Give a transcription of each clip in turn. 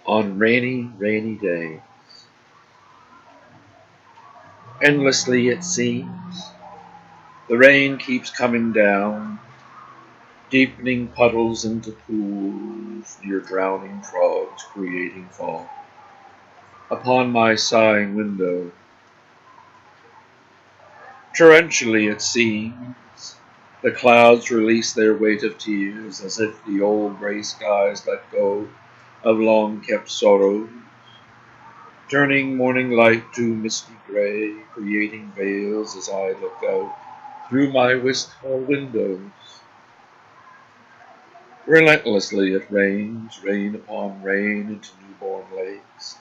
On rainy, rainy days. Endlessly it seems, the rain keeps coming down, deepening puddles into pools near drowning frogs creating fall. Upon my sighing window, torrentially it seems, the clouds release their weight of tears as if the old gray skies let go of long-kept sorrows, turning morning light to misty gray, creating veils as I look out through my wistful windows. Relentlessly it rains, rain upon rain into newborn lakes,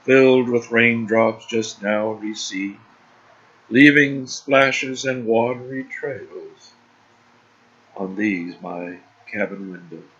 filled with raindrops just now recede, leaving splashes and watery trails on these my cabin windows.